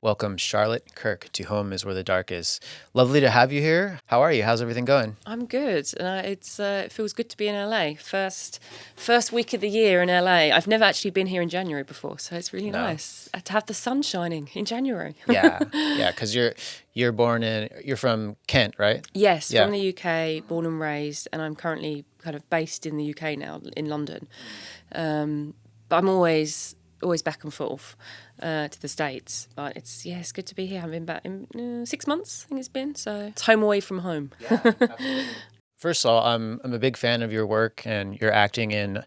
welcome Charlotte Kirk to Home is Where the Dark Is. Lovely to have you here. How are you? How's everything going? I'm good. It feels good to be in LA. First week of the year in LA. I've never actually been here in January before, so it's really nice to have the sun shining in January. Yeah, because you're from Kent, right? Yes, Yeah. from the UK, born and raised, and I'm currently kind of based in the UK now, in London. But I'm always back and forth to the States. But it's good to be here. I've been back in 6 months, I think it's been. So it's home away from home. Yeah, absolutely. First of all, I'm a big fan of your work and your acting in,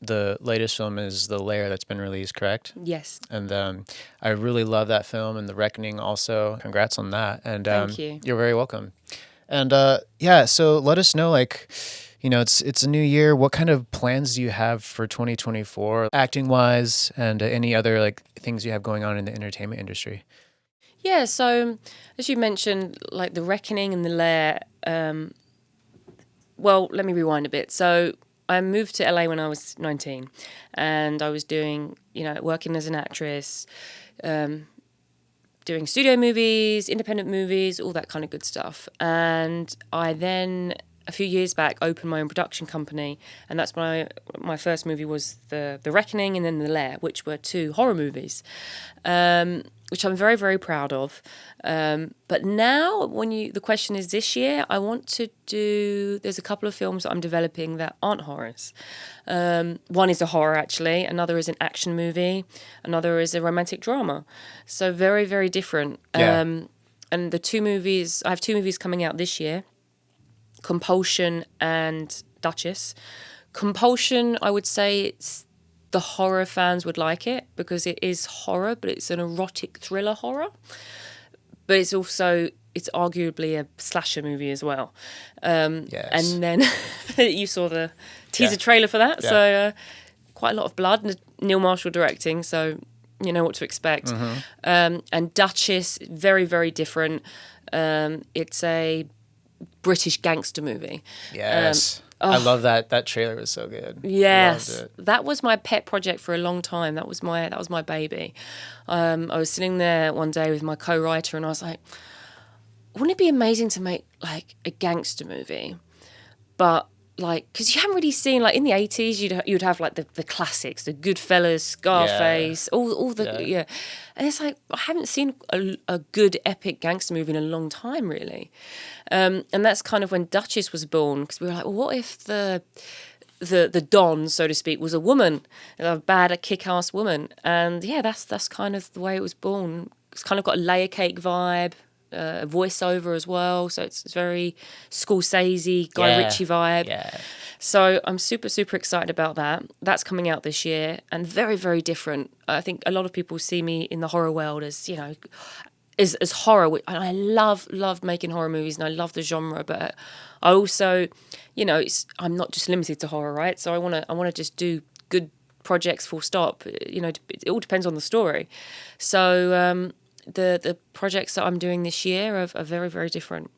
the latest film is The Lair that's been released, correct? Yes. And I really love that film and The Reckoning also. Congrats on that. And Thank you. You're very welcome. And so let us know, it's a new year. What kind of plans do you have for 2024, acting wise, and any other things you have going on in the entertainment industry? Yeah, so as you mentioned, like The Reckoning and The Lair. Well, let me rewind a bit. So I moved to LA when I was 19, and I was doing, working as an actress, doing studio movies, independent movies, all that kind of good stuff. And I then, a few years back, opened my own production company, and that's my first movie was The Reckoning and then The Lair, which were 2 horror movies, which I'm very, very proud of. But now, the question is this year, I want to do, there's a couple of films that I'm developing that aren't horrors. One is a horror, actually. Another is an action movie. Another is a romantic drama. So very, very different. Yeah. And the 2 movies, I have 2 movies coming out this year, Compulsion and Duchess. Compulsion, I would say the horror fans would like it because it is horror, but it's an erotic thriller horror. But it's arguably a slasher movie as well. Yes. And then you saw the teaser trailer for that. Yeah. So quite a lot of blood. Neil Marshall directing, so you know what to expect. Mm-hmm. And Duchess, very, very different. It's a British gangster movie. Yes. I love that. That trailer was so good. Yes. That was my pet project for a long time. That was my baby. I was sitting there one day with my co-writer and I was like, wouldn't it be amazing to make like a gangster movie? But because you haven't really seen, in the 80s, you'd have like the classics, the Goodfellas, Scarface, all the. And it's like, I haven't seen a good epic gangster movie in a long time, really. And that's kind of when Duchess was born, because we were like, well, what if the Don, so to speak, was a woman, a bad, kick-ass woman? And that's kind of the way it was born. It's kind of got a layer cake vibe. Voiceover as well, so it's very Scorsese, Guy Ritchie vibe. Yeah. So I'm super, super excited about that. That's coming out this year and very, very different. I think a lot of people see me in the horror world as as horror, and I love making horror movies and I love the genre, but I also, I'm not just limited to horror, right? So I want to just do good projects full stop. It all depends on the story. So the projects that I'm doing this year are very, very different.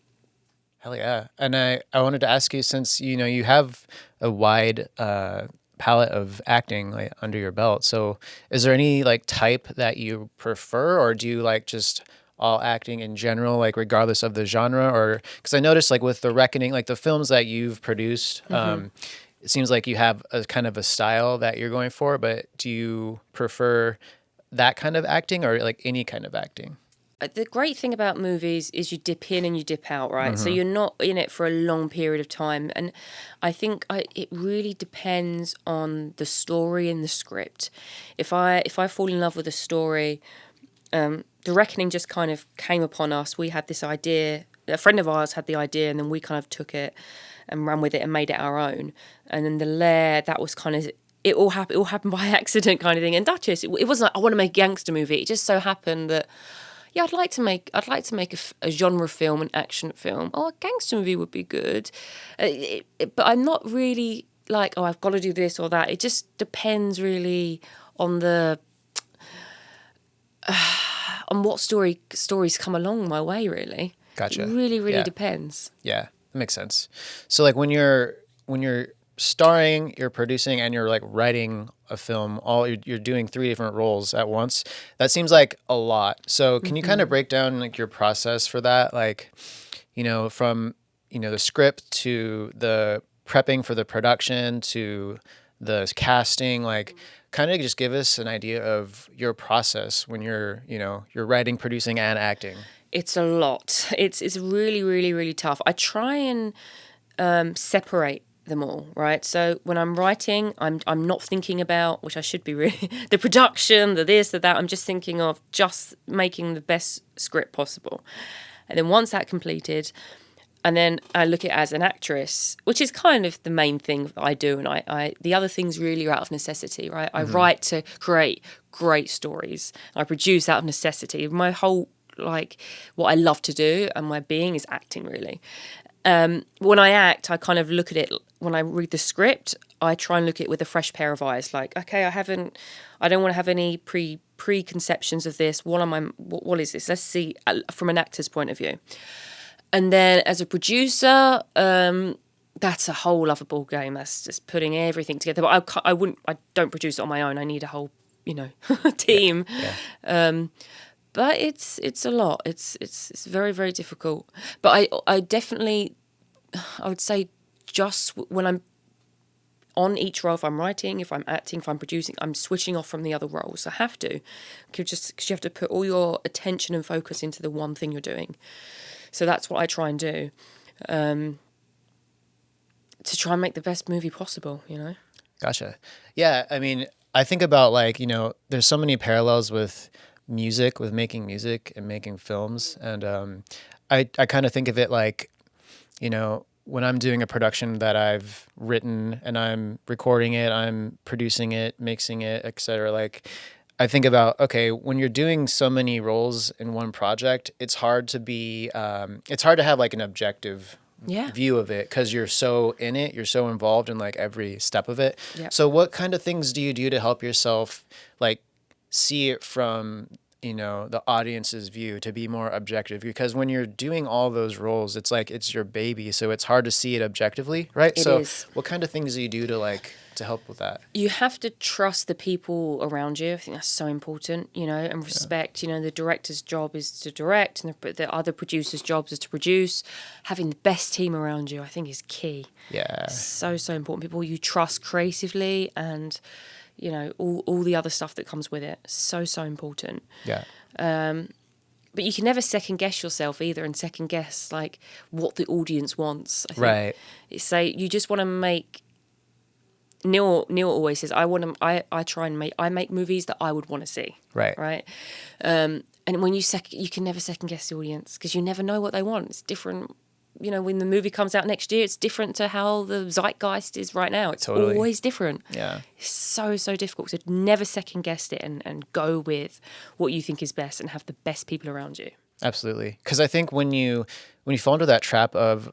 Hell yeah. And I wanted to ask you, since you have a wide palette of acting under your belt, so is there any type that you prefer, or do you just all acting in general, regardless of the genre? Or because I noticed with The Reckoning, the films that you've produced, mm-hmm. It seems like you have a kind of a style that you're going for, but do you prefer that kind of acting or any kind of acting? The great thing about movies is you dip in and you dip out, right? Mm-hmm. So you're not in it for a long period of time. And I think it really depends on the story and the script. If I fall in love with a story, The Reckoning just kind of came upon us. We had this idea, a friend of ours had the idea, and then we kind of took it and ran with it and made it our own. And then The Lair, that was kind of... It all happened by accident, kind of thing. And Duchess, it wasn't I want to make a gangster movie. It just so happened that, I'd like to make a genre film, an action film. Oh, a gangster movie would be good. But I'm not really I've got to do this or that. It just depends really on on what stories come along my way. Really, gotcha. It really, really depends. Yeah, that makes sense. So when you're starring, you're producing, and you're like writing a film. All you're doing three different roles at once. That seems like a lot. So can you kind of break down like your process for that? Like, from the script to the prepping for the production to the casting, like kind of just give us an idea of your process when you're writing, producing, and acting. It's a lot. It's really, really, really tough. I try and separate them all, right? So when I'm writing, I'm not thinking about, which I should be really, the production, the this, the that. I'm just thinking of just making the best script possible. And then once that's completed, and then I look at it as an actress, which is kind of the main thing that I do. And I the other things really are out of necessity, right? I write to create great stories. I produce out of necessity. My whole, like, what I love to do and my being is acting, really. When I act, I kind of look at it, when I read the script, I try and look at it with a fresh pair of eyes. Like, okay, I don't want to have any preconceptions of this. What is this? Let's see from an actor's point of view. And then as a producer, that's a whole other ball game. That's just putting everything together. But I don't produce it on my own. I need a whole, team. Yeah. But it's a lot. It's very, very difficult. But I definitely, I would say, just when I'm on each role, if I'm writing, if I'm acting, if I'm producing, I'm switching off from the other roles. I have to, because you have to put all your attention and focus into the one thing you're doing. So that's what I try and do, to try and make the best movie possible, Gotcha. Yeah, I mean, I think about like, there's so many parallels with music, with making music and making films. And I kind of think of it like, when I'm doing a production that I've written and I'm recording it, I'm producing it, mixing it, etc. Like, I think about, okay, when you're doing so many roles in one project, it's hard to have like an objective view of it because you're so in it, you're so involved in like every step of it. Yeah. So what kind of things do you do to help yourself like see it from, the audience's view to be more objective? Because when you're doing all those roles, it's like it's your baby, so it's hard to see it objectively, right? It So is. what kind of things do you do to help with that? You have to trust the people around you. I think that's so important, and respect. The director's job is to direct, and the other producer's job is to produce. Having the best team around you, I think, is key. Yeah. So, so important. People you trust creatively, and all the other stuff that comes with it. So, so important. Yeah. But you can never second guess yourself either, and second guess like what the audience wants. I think. Right. So you just want to make. Neil always says, I try and make movies that I would want to see. Right. Right. And when you can never second guess the audience because you never know what they want. It's different. When the movie comes out next year, it's different to how the zeitgeist is right now. It's Totally. always different. Yeah. It's so, so difficult. So never second guess it and go with what you think is best and have the best people around you. Absolutely. Because I think when you fall into that trap of,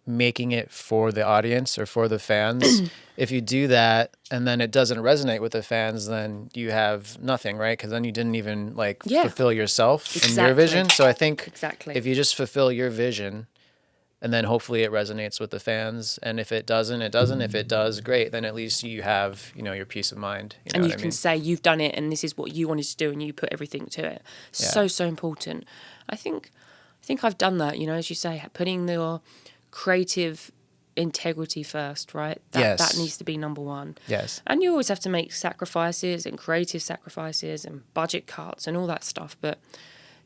making it for the audience or for the fans, if you do that and then it doesn't resonate with the fans, then you have nothing, right? Because then you didn't even fulfill yourself and your vision. So I think if you just fulfill your vision and then hopefully it resonates with the fans. And if it doesn't, it doesn't. If it does, great. Then at least you have, your peace of mind. And you can say you've done it and this is what you wanted to do and you put everything to it. Yeah. So, so important. I think I've done that, as you say, putting your creative integrity first, right? That needs to be number one. Yes. And you always have to make sacrifices and creative sacrifices and budget cuts and all that stuff, but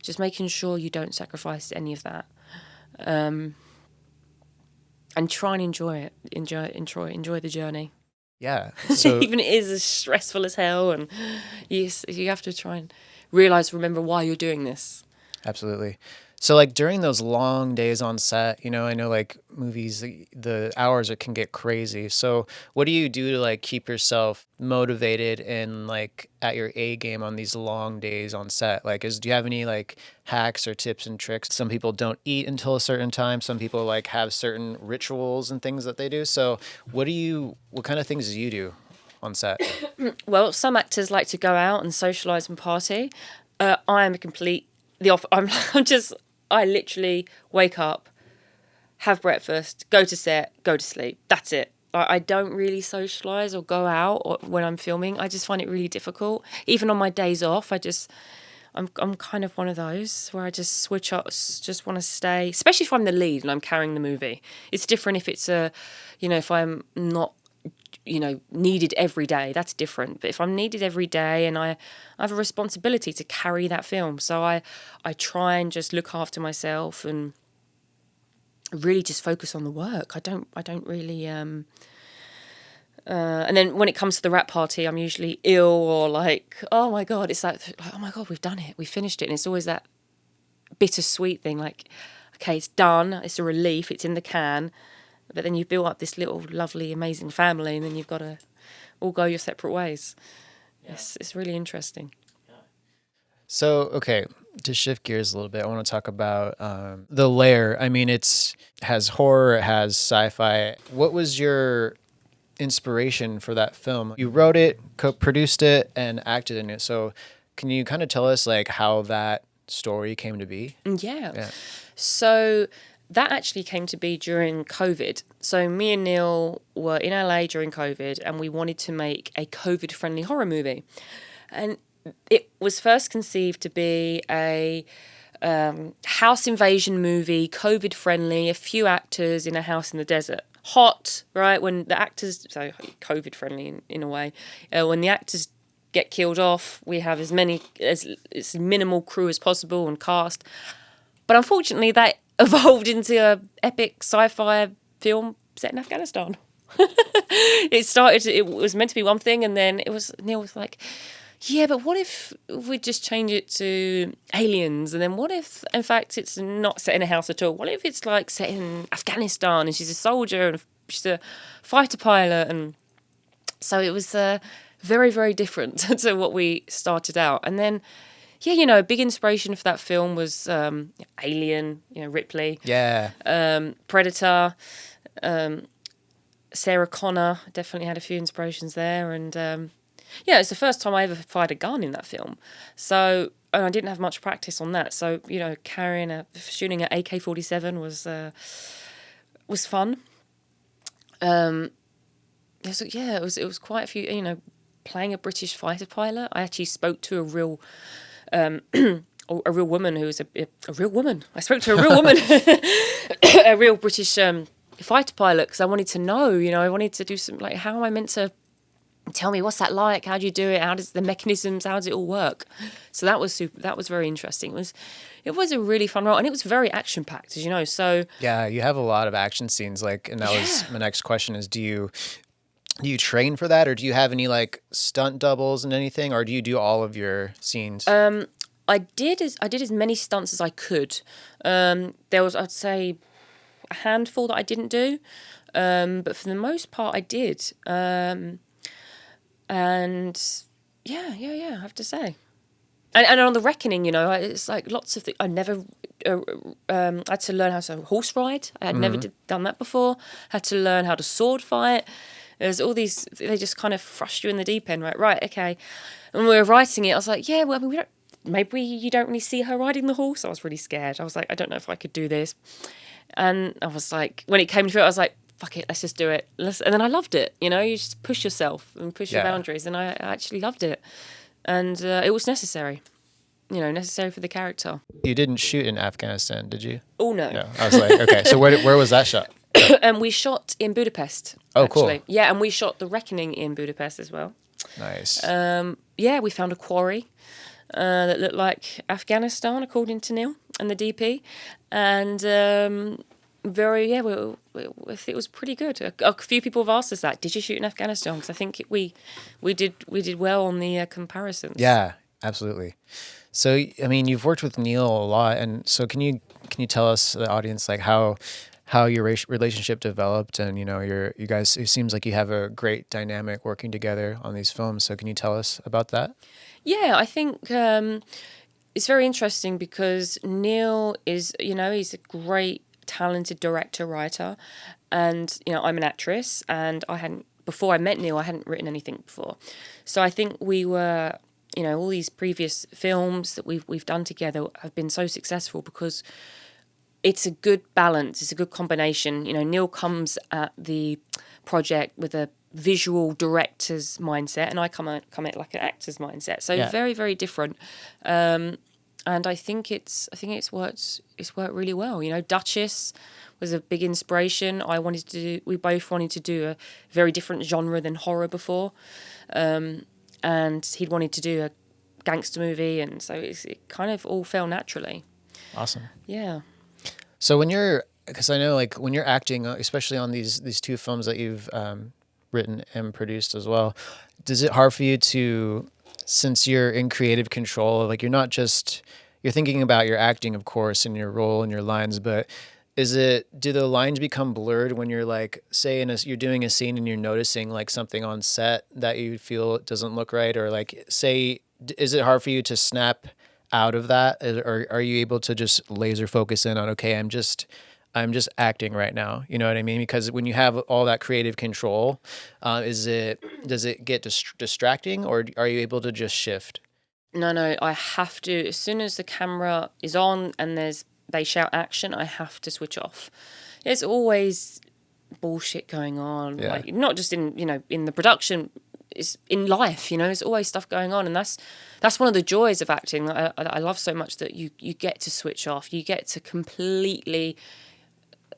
just making sure you don't sacrifice any of that. And try and enjoy it. Enjoy the journey. Yeah. So even it is as stressful as hell, and you have to try and remember why you're doing this. Absolutely. So like during those long days on set, I know like movies, the hours it can get crazy. So what do you do to like keep yourself motivated and like at your A game on these long days on set? Like, do you have any like hacks or tips and tricks? Some people don't eat until a certain time. Some people like have certain rituals and things that they do. So what kind of things do you do on set? Well, some actors like to go out and socialise and party. I am a complete I literally wake up, have breakfast, go to set, go to sleep. That's it. I don't really socialize or go out or when I'm filming. I just find it really difficult. Even on my days off, I'm kind of one of those where I just switch up, just want to stay, especially if I'm the lead and I'm carrying the movie. It's different if it's if I'm not, needed every day, that's different. But if I'm needed every day and I have a responsibility to carry that film, so I try and just look after myself and really just focus on the work. I don't really and then when it comes to the wrap party, I'm usually ill or like, oh my God, it's like, oh my God, we've done it. We finished it. And it's always that bittersweet thing like, okay, it's done. It's a relief. It's in the can. But then you've built up this little lovely, amazing family and then you've got to all go your separate ways. Yeah. It's really interesting. So, okay, to shift gears a little bit, I want to talk about the Lair. I mean, it has horror, it has sci-fi. What was your inspiration for that film? You wrote it, co-produced it, and acted in it. So, can you kind of tell us like how that story came to be? Yeah. So that actually came to be during COVID. So me and Neil were in LA during COVID, and we wanted to make a COVID-friendly horror movie, and it was first conceived to be a house invasion movie, COVID friendly, a few actors in a house in the desert. Hot, right? When the actors, so COVID friendly in a way, when the actors get killed off, we have as minimal crew as possible and cast. But unfortunately, that evolved into a epic sci-fi film set in Afghanistan. It was meant to be one thing, and then Neil was like, yeah, but what if we just change it to aliens? And then what if, in fact, it's not set in a house at all? What if it's like set in Afghanistan and she's a soldier and she's a fighter pilot? And so it was very, very different to what we started out. And then, a big inspiration for that film was Alien, Ripley. Yeah. Predator. Sarah Connor definitely had a few inspirations there. And it's the first time I ever fired a gun in that film. So, and I didn't have much practice on that. So, shooting at AK-47 was fun. It was quite a few, playing a British fighter pilot. I actually spoke to a real woman who was a real woman. I spoke to a real woman, a real British fighter pilot, because I wanted to know, I wanted to do some, like, how am I meant to, tell me what's that like? How do you do it? How does the mechanisms? How does it all work? So that was that was very interesting. It was a really fun role, and it was very action packed, as you know. So yeah, you have a lot of action scenes. Like, and that was my next question: is do you train for that, or do you have any like stunt doubles and anything, or do you do all of your scenes? I did as many stunts as I could. There was, I'd say, a handful that I didn't do, but for the most part, I did. And I have to say. And on the Reckoning, it's like lots of things. I never had to learn how to horse ride. I had never done that before. Had to learn how to sword fight. There's all these, they just kind of thrust you in the deep end, right? Right, okay. And when we were writing it, I was like, yeah, well, I mean, maybe you don't really see her riding the horse. I was really scared. I was like, I don't know if I could do this. And I was like, when it came to it, I was like, fuck it, let's just do it. And then I loved it. You just push yourself and push your boundaries. And I actually loved it. And it was necessary. Necessary for the character. You didn't shoot in Afghanistan, did you? Oh, no. No. I was like, okay, so where was that shot? And we shot in Budapest. Oh, actually. Cool. Yeah, and we shot The Reckoning in Budapest as well. Nice. We found a quarry that looked like Afghanistan, according to Neil and the DP. And it was pretty good. A few people have asked us that. Did you shoot in Afghanistan? Because I think we did well on the comparisons. Yeah, absolutely. So, I mean, you've worked with Neil a lot, and so can you tell us, the audience, like how your relationship developed, and you guys, it seems like you have a great dynamic working together on these films. So can you tell us about that? Yeah, I think it's very interesting because Neil is, he's a great, talented director, writer, and I'm an actress, and before I met Neil, I hadn't written anything before. So I think we were, all these previous films that we've done together have been so successful because it's a good balance. It's a good combination. Neil comes at the project with a visual director's mindset, and I come at like an actor's mindset. So Yeah. very, very different. And I think it's worked really well. You know, Duchess was a big inspiration. We both wanted to do a very different genre than horror before, and he'd wanted to do a gangster movie, and so it kind of all fell naturally. Awesome. Yeah. So because I know like when you're acting, especially on these two films that you've written and produced as well, is it hard for you to, since you're in creative control, like you're thinking about your acting, of course, and your role and your lines, but do the lines become blurred when you're like, say you're doing a scene and you're noticing like something on set that you feel doesn't look right, or like say, is it hard for you to snap out of that, or are you able to just laser focus in on, okay, I'm just acting right now, you know what I mean? Because when you have all that creative control, does it get distracting, or are you able to just shift? No, I have to. As soon as the camera is on and they shout action, I have to switch off. There's always bullshit going on, Yeah. like not just in the production, it's in life. There's always stuff going on, and that's one of the joys of acting. I love so much that you get to switch off. You get to completely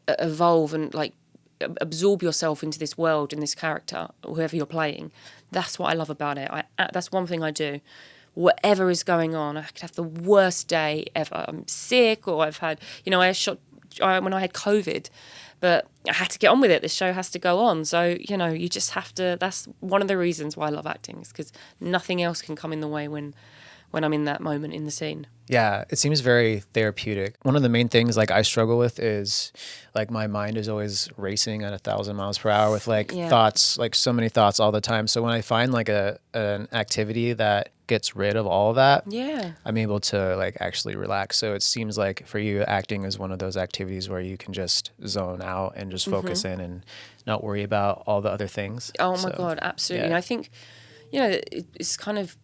evolve and like absorb yourself into this world and this character, whoever you're playing. That's what I love about it. That's one thing I do. Whatever is going on, I could have the worst day ever. I'm sick, or I've had, when I had COVID, but I had to get on with it. This show has to go on. So, you just have to, that's one of the reasons why I love acting, is because nothing else can come in the way when I'm in that moment in the scene. Yeah, it seems very therapeutic. One of the main things like I struggle with is like my mind is always racing at 1,000 miles per hour with like thoughts, like so many thoughts all the time. So when I find like an activity that gets rid of all of that, I'm able to like actually relax. So it seems like for you, acting is one of those activities where you can just zone out and just focus in and not worry about all the other things. Oh my God, absolutely. Yeah. And I think, it's kind of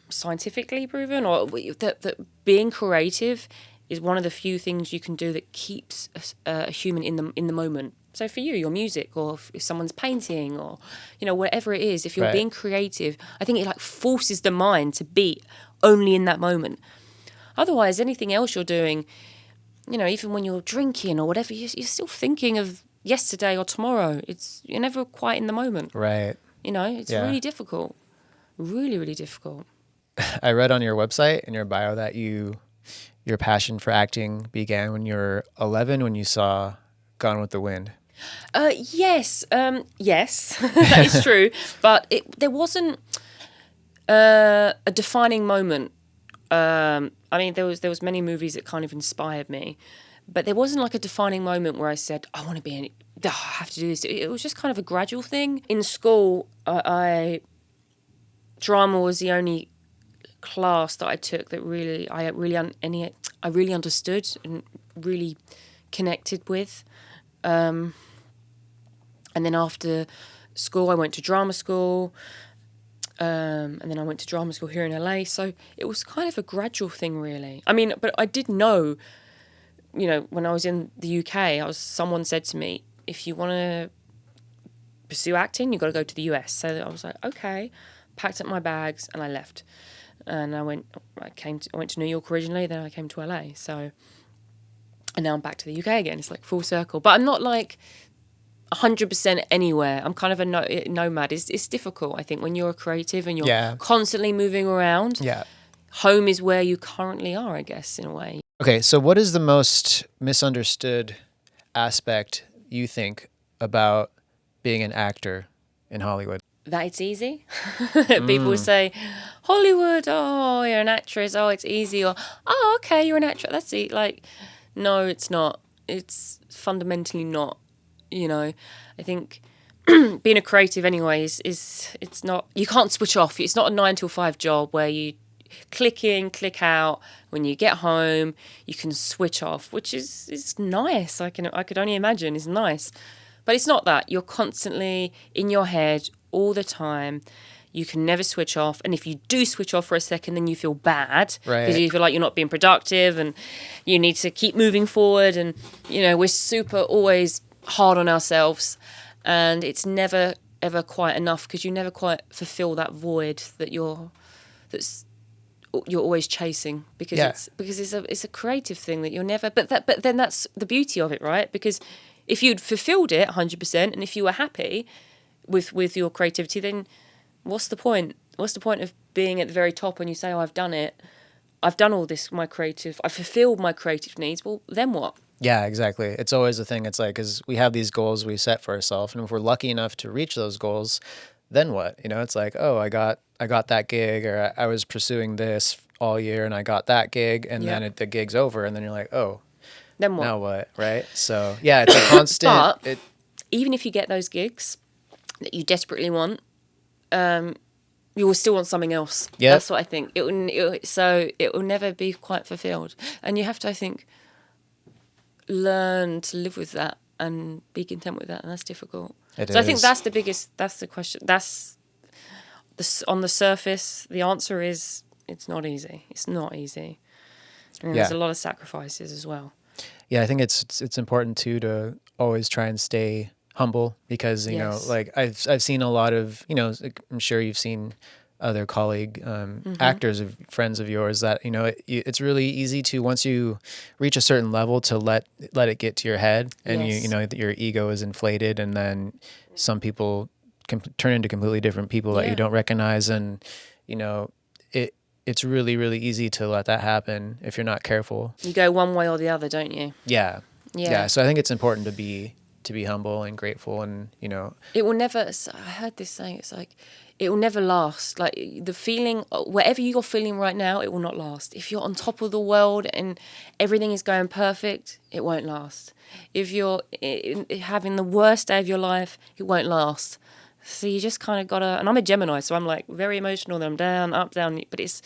scientifically proven, or that being creative is one of the few things you can do that keeps a human in the moment. So for you, your music, or if someone's painting, or whatever it is, if you're being creative, I think it like forces the mind to be only in that moment. Otherwise, anything else you're doing, even when you're drinking or whatever, you're still thinking of yesterday or tomorrow. You're never quite in the moment. Right. It's really difficult. Really, really difficult. I read on your website in your bio that your passion for acting began when you were 11, when you saw Gone with the Wind. Yes, that is true. But there wasn't a defining moment. I mean, there was many movies that kind of inspired me, but there wasn't like a defining moment where I said, I want to be in it. I have to do this. It was just kind of a gradual thing. In school, drama was the only class that I took that I really understood and really connected with. And then after school, I went to drama school, and then I went to drama school here in LA. So it was kind of a gradual thing, really. I mean, but I did know, when I was in the UK, someone said to me, if you want to pursue acting, you've got to go to the US. So I was like, okay, packed up my bags and I left. And I went to New York originally, then I came to LA. So, and now I'm back to the UK again. It's like full circle. But I'm not like 100% anywhere. I'm kind of a nomad. It's difficult, I think, when you're a creative and you're constantly moving around. Yeah. Home is where you currently are, I guess, in a way. Okay, so what is the most misunderstood aspect you think about being an actor in Hollywood? That it's easy. People say, Hollywood, oh, you're an actress, oh, it's easy, or, oh, okay, you're an actress, that's it. Like, no, it's not. It's fundamentally not, I think being a creative anyway is it's not, you can't switch off. It's not a 9 to 5 job where you click in, click out. When you get home, you can switch off, which is nice. I could only imagine is nice. But it's not that. You're constantly in your head all the time. You can never switch off. And if you do switch off for a second, then you feel bad. Right. Because you feel like you're not being productive and you need to keep moving forward. And, we're super always hard on ourselves. and it's never ever quite enough because you never quite fulfill that void that you're always chasing, because Yeah. it's a creative thing that you're never, but then that's the beauty of it, right? Because if you'd fulfilled it 100% and if you were happy with your creativity, then what's the point? What's the point of being at the very top when you say, oh, I've done it, I've done all this, I've fulfilled my creative needs? Well, then what? Yeah, exactly. It's always the thing. It's like, because we have these goals we set for ourselves, and if we're lucky enough to reach those goals, then what? You know, it's like, oh, I got that gig, or I was pursuing this all year, and I got that gig, and Yeah. then the gig's over, and then you're like, oh, Then what? now what? Right? So yeah, it's a constant. But even if you get those gigs that you desperately want, you will still want something else. Yep. That's what I think. So it will never be quite fulfilled, and you have to, I think, learn to live with that and be content with that, and that's difficult. I think that's the biggest. That's the question. That's on the surface. The answer is it's not easy. It's not easy, and there's a lot of sacrifices as well. Yeah, I think it's important too to always try and stay humble, because you know, like I've seen a lot of, you know, I'm sure you've seen other colleague actors of friends of yours that, you know, it's really easy to, once you reach a certain level, to let it get to your head, and you know that your ego is inflated, and then some people can turn into completely different people that you don't recognize, and you know it's really, really easy to let that happen if you're not careful. You go one way or the other, don't you? Yeah. So I think it's important to be humble and grateful, and you know, it will never. I heard this saying. It's like it will never last. Like the feeling, whatever you're feeling right now, it will not last. If you're on top of the world and everything is going perfect, it won't last. If you're having the worst day of your life, it won't last. So you just kind of gotta. And I'm a Gemini, so I'm like very emotional. Then I'm down, up, down. But it's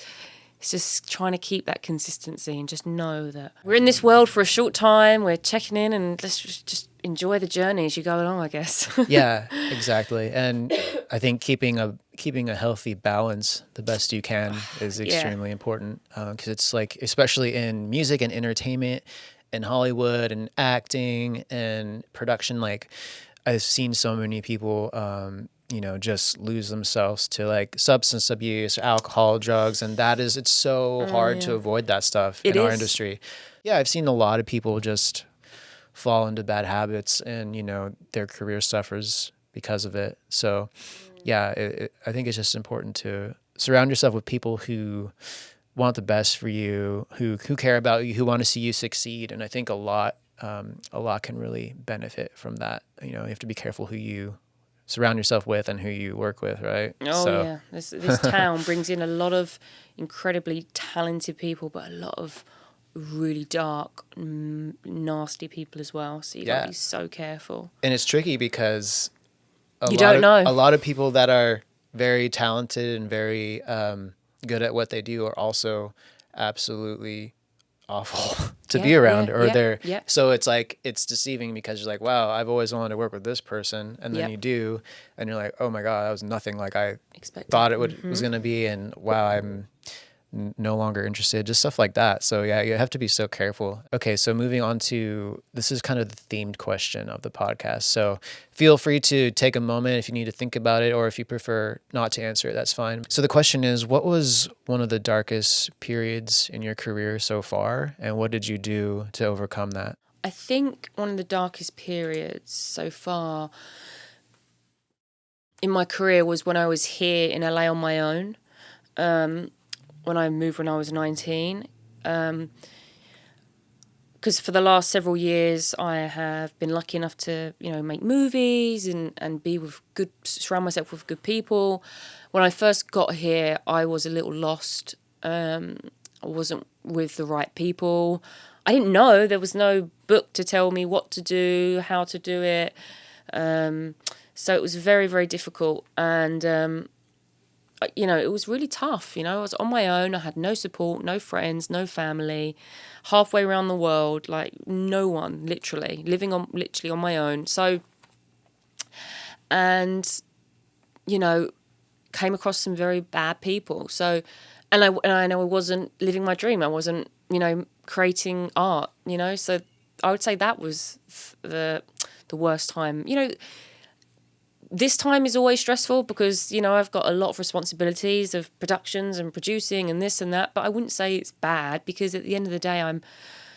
just trying to keep that consistency and just know that we're in this world for a short time. We're checking in, and let's just enjoy the journey as you go along, I guess. Yeah, exactly. And I think keeping a healthy balance the best you can is extremely important, because it's like, especially in music and entertainment and Hollywood and acting and production, like I've seen so many people you know, just lose themselves to like substance abuse, alcohol, drugs, and it's so hard to avoid that stuff in our industry. Yeah, I've seen a lot of people just fall into bad habits, and you know, their career suffers because of it. So yeah, I think it's just important to surround yourself with people who want the best for you, who care about you, who want to see you succeed. And I think a lot can really benefit from that. You know, you have to be careful who you surround yourself with and who you work with, right? Yeah, this town brings in a lot of incredibly talented people, but a lot of really dark, nasty people as well. So you gotta be so careful. And it's tricky because a lot of people that are very talented and very good at what they do are also absolutely awful to be around, so it's like, it's deceiving, because you're like, wow, I've always wanted to work with this person, and then you do, and you're like, oh my god, that was nothing like I thought it was going to be, and wow, I'm no longer interested, just stuff like that. So yeah, you have to be so careful. Okay, so moving on to, this is kind of the themed question of the podcast, so feel free to take a moment if you need to think about it, or if you prefer not to answer it, that's fine. So the question is, what was one of the darkest periods in your career so far, and what did you do to overcome that? I think one of the darkest periods so far in my career was when I was here in LA on my own. When I moved when I was 19. Because for the last several years, I have been lucky enough to, you know, make movies and be with surround myself with good people. When I first got here, I was a little lost. I wasn't with the right people. I didn't know. There was no book to tell me what to do, how to do it. So it was very, very difficult. And you know, it was really tough. You know, I was on my own. I had no support, no friends, no family, halfway around the world, like no one, literally literally on my own. So, and, you know, came across some very bad people. So, and I know I wasn't living my dream. I wasn't, you know, creating art, you know, so I would say that was the worst time. You know, This time is always stressful because, I've got a lot of responsibilities of productions and producing and this and that, but I wouldn't say it's bad because at the end of the day,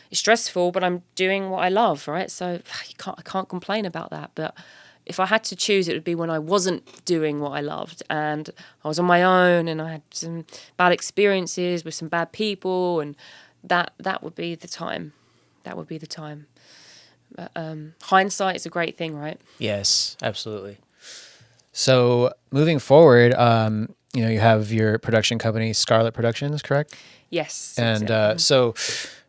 it's stressful, but I'm doing what I love, right? So I can't complain about that. But if I had to choose, it would be when I wasn't doing what I loved and I was on my own and I had some bad experiences with some bad people, and that would be the time. That would be the time. Hindsight is a great thing, right? Yes, absolutely. So moving forward, you have your production company, Scarlet Productions, correct? Yes, And exactly. so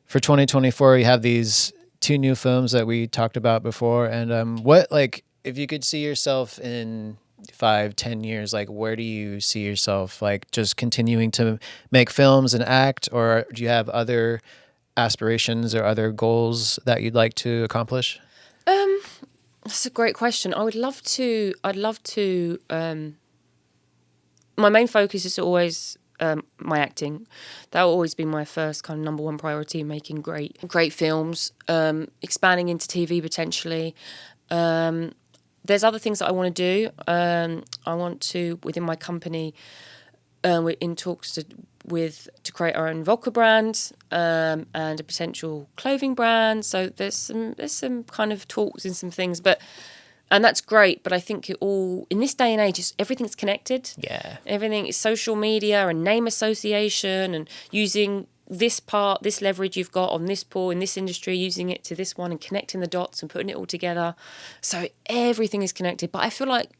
for 2024, you have these two new films that we talked about before. And what, like, if you could see yourself in 5, 10 years, like, where do you see yourself? Like, just continuing to make films and act, or do you have other aspirations or other goals that you'd like to accomplish? That's a great question. I'd love to. My main focus is always my acting. That will always be my first kind of number one priority, making great films, expanding into TV potentially. There's other things that I want to do. I want to, within my company, we're in talks to create our own vodka brand, and a potential clothing brand. So there's some kind of talks and some things, and that's great. But I think it all in this day and age, everything's connected. Yeah. Everything is social media and name association, and using this leverage you've got on this pool in this industry, using it to this one and connecting the dots and putting it all together. So everything is connected. But I feel like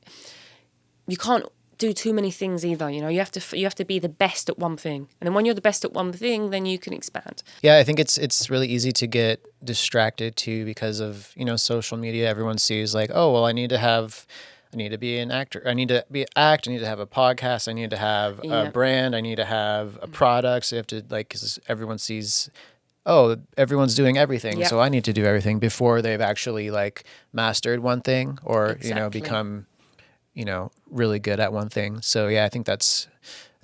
you can't do too many things either. You have to be the best at one thing, and then when you're the best at one thing, then you can expand. Yeah, I think it's really easy to get distracted too because of, social media. Everyone sees like, oh, well, I need to be an actor. I need to I need to have a podcast. I need to have a Yeah, brand. I need to have a product. So you have to like, because everyone sees, oh, everyone's doing everything. yeah, So I need to do everything before they've actually like mastered one thing or, exactly. become, really good at one thing. So yeah, I think it's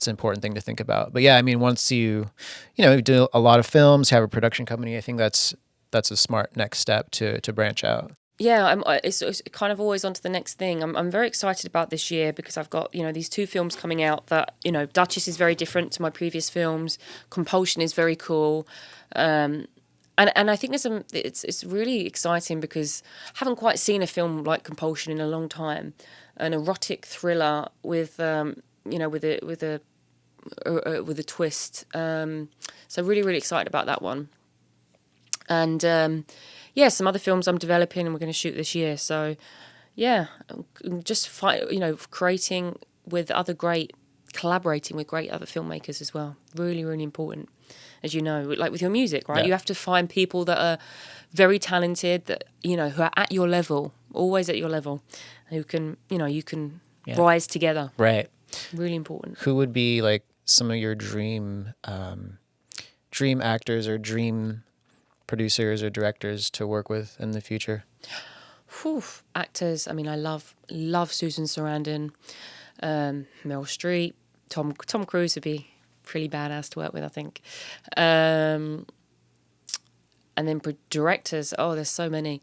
an important thing to think about. But yeah, I mean, once you do a lot of films, have a production company, I think that's a smart next step to branch out. Yeah, it's kind of always on to the next thing. I'm very excited about this year because I've got these two films coming out that Duchess is very different to my previous films. Compulsion is very cool, and I think it's really exciting because I haven't quite seen a film like Compulsion in a long time, an erotic thriller with with a twist. So really excited about that one, and yeah, some other films I'm developing and we're going to shoot this year. So yeah, just creating with collaborating with great other filmmakers as well. Really important, as you know, like with your music, right? Yeah. You have to find people that are very talented, that who are at your level, always at your level, who can you can Yeah. rise together. Right. Really important. Who would be like some of your dream actors or dream producers or directors to work with in the future? Whew. Actors. I mean, I love Susan Sarandon, Meryl Streep, Tom Cruise would be pretty badass to work with, I think. And then directors. Oh, there's so many,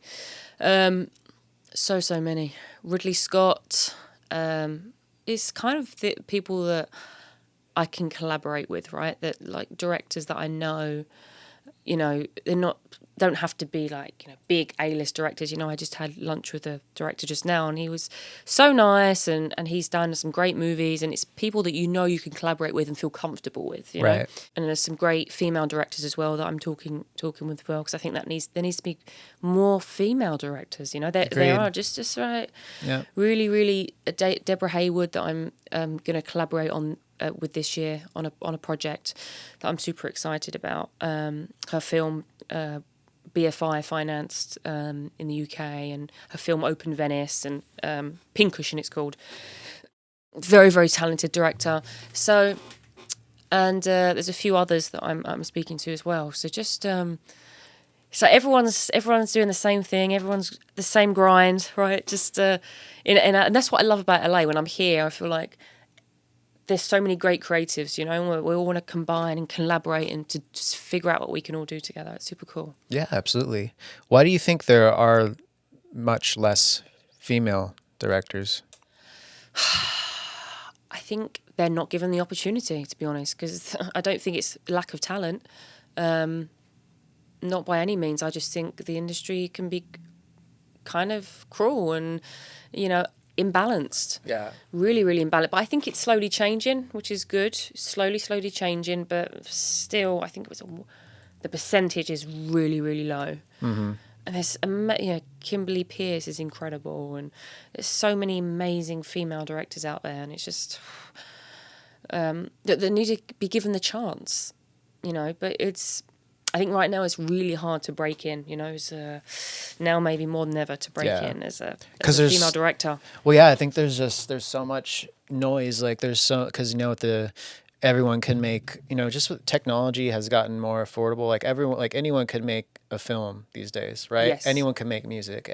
so many. Ridley Scott. It's kind of the people that I can collaborate with, right? That like directors that I know, they're don't have to be like big A-list directors. I just had lunch with a director just now, and he was so nice, and he's done some great movies, and it's people that you can collaborate with and feel comfortable with, Right. And there's some great female directors as well that I'm talking with as well, because I think there needs to be more female directors. There Agreed. are just right. Yeah. Really, Deborah Haywood that I'm going to collaborate on. With this year on a project that I'm super excited about. Her film BFI financed in the UK, and her film Open Venice and Pincushion it's called. Very talented director. So, and there's a few others that I'm speaking to as well. So just so everyone's doing the same thing. Everyone's the same grind, right? Just and that's what I love about LA. When I'm here, I feel like there's so many great creatives, and we all want to combine and collaborate and to just figure out what we can all do together. It's super cool. Yeah, absolutely. Why do you think there are much less female directors? I think they're not given the opportunity, to be honest, because I don't think it's lack of talent. Not by any means. I just think the industry can be kind of cruel and, you know, imbalanced. Yeah. Really, really imbalanced. But I think it's slowly changing, which is good. Slowly changing, but still, I think the percentage is really, really low. Mm-hmm. And there's, you know, Kimberly Peirce is incredible, and there's so many amazing female directors out there, and it's just that they need to be given the chance, you know. But I think right now it's really hard to break in, you know. It's, now maybe more than ever to break in as a female director. Well, yeah, I think there's so much noise. Like because you know everyone can make, you know, just with technology has gotten more affordable. Like anyone could make a film these days, right? Yes. Anyone can make music.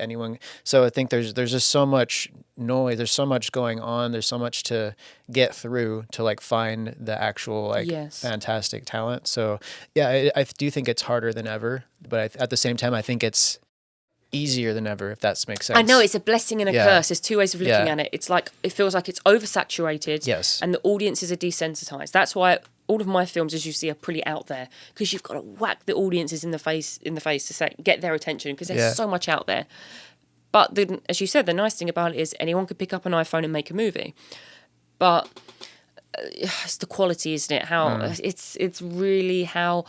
So I think there's just so much noise. There's so much going on. There's so much to get through to like find the actual like fantastic talent. So yeah, I do think it's harder than ever, but at the same time, I think it's easier than ever, if that makes sense. I know, it's a blessing and a curse. There's two ways of looking at it. It's like, it feels like it's oversaturated. Yes. And the audiences are desensitized. That's why all of my films, as you see, are pretty out there, because you've got to whack the audiences in the face to say, get their attention, because there's so much out there. But as you said, the nice thing about it is anyone could pick up an iPhone and make a movie. But it's the quality, isn't it? How it's really how.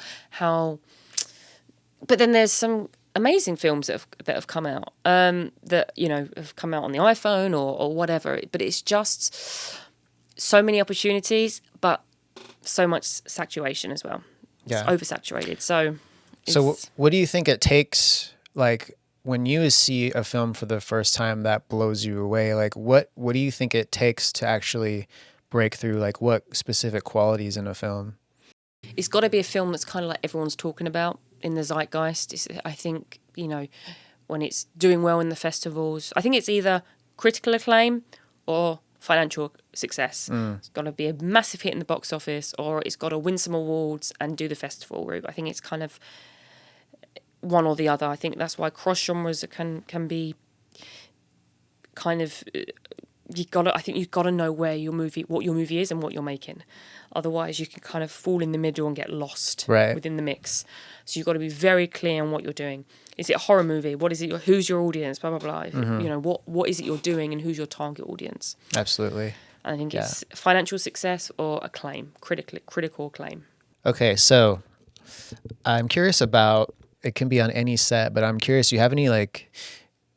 But then there's some amazing films that have come out that, you know, have come out on the iPhone or whatever. But it's just so many opportunities, but so much saturation as well. Yeah. It's oversaturated. So what do you think it takes, like, when you see a film for the first time that blows you away? Like, what do you think it takes to actually break through? Like, what specific qualities in a film? It's got to be a film that's kind of like everyone's talking about in the zeitgeist. I think, you know, when it's doing well in the festivals, I think it's either critical acclaim or financial success. It's got to be a massive hit in the box office, or it's got to win some awards and do the festival route. I think it's kind of one or the other. I think that's why cross genres can be kind of I think you've got to know what your movie is and what you're making. Otherwise, you can kind of fall in the middle and get lost within the mix. So you've got to be very clear on what you're doing. Is it a horror movie? What is it? Who's your audience? Blah, blah, blah. You know, what is it you're doing and who's your target audience? Absolutely. And I think it's financial success or acclaim, critical acclaim. Okay, so I'm curious about, it can be on any set, but I'm curious, you have any like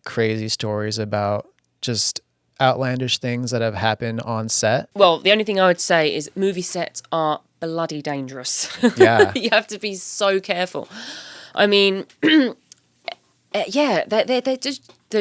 crazy stories about just outlandish things that have happened on set? Well, the only thing I would say is movie sets are bloody dangerous. Yeah. You have to be so careful. I mean, yeah, they're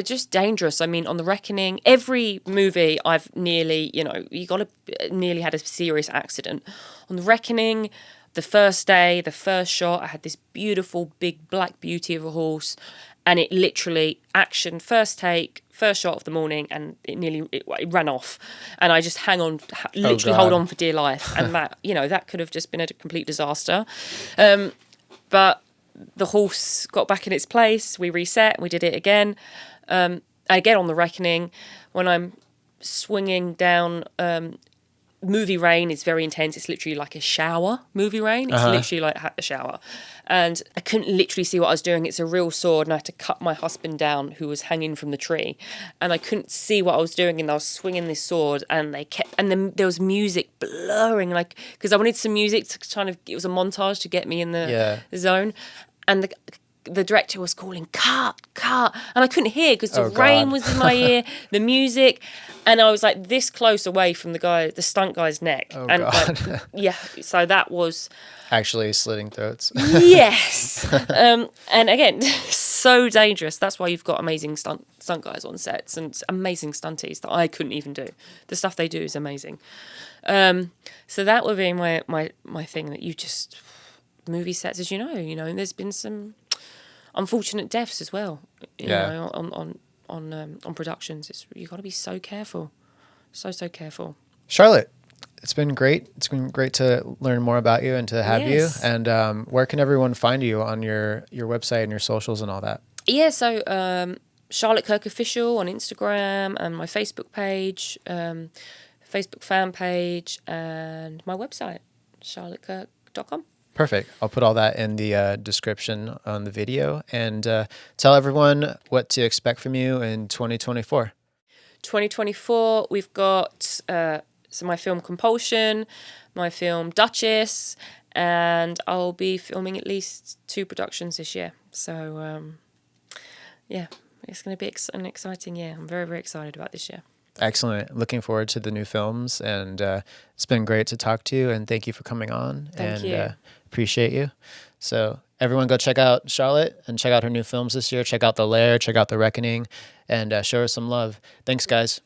just dangerous. I mean, on The Reckoning, every movie I've nearly had a serious accident. On The Reckoning, the first day, the first shot, I had this beautiful big black beauty of a horse, and it literally action, first take, first shot of the morning, and it ran off, and I just hold on for dear life, and that could have just been a complete disaster, but the horse got back in its place. We reset, we did it again. Again on The Reckoning, when I'm swinging down. Movie rain is very intense. It's literally like a shower. Movie rain. It's literally like a shower. And I couldn't literally see what I was doing. It's a real sword, and I had to cut my husband down, who was hanging from the tree. And I couldn't see what I was doing, and I was swinging this sword, and then there was music blurring, like, because I wanted some music to kind of, it was a montage to get me in the zone. And the director was calling, cut, and I couldn't hear because the rain was in my ear, the music, and I was like this close away from the stunt guy's neck. So that was actually slitting throats. Yes. And again, so dangerous. That's why you've got amazing stunt guys on sets and amazing stunties that I couldn't even do. The stuff they do is amazing. So that would be my thing, that you just, movie sets, as you know, and there's been some unfortunate deaths as well, you know, on productions. You got to be so careful, so careful. Charlotte, it's been great. It's been great to learn more about you and to have you. And where can everyone find you on your website and your socials and all that? Yeah, so Charlotte Kirk Official on Instagram, and my Facebook page, Facebook fan page, and my website, charlottekirk.com. Perfect. I'll put all that in the description on the video, and tell everyone what to expect from you in 2024. 2024, we've got so my film Compulsion, my film Duchess, and I'll be filming at least 2 productions this year. So, yeah, it's going to be an exciting year. I'm very, very excited about this year. Excellent. Looking forward to the new films, and it's been great to talk to you, and thank you for coming on. Thank you. Appreciate you. So everyone go check out Charlotte and check out her new films this year. Check out The Lair, check out The Reckoning, and show her some love. Thanks, guys.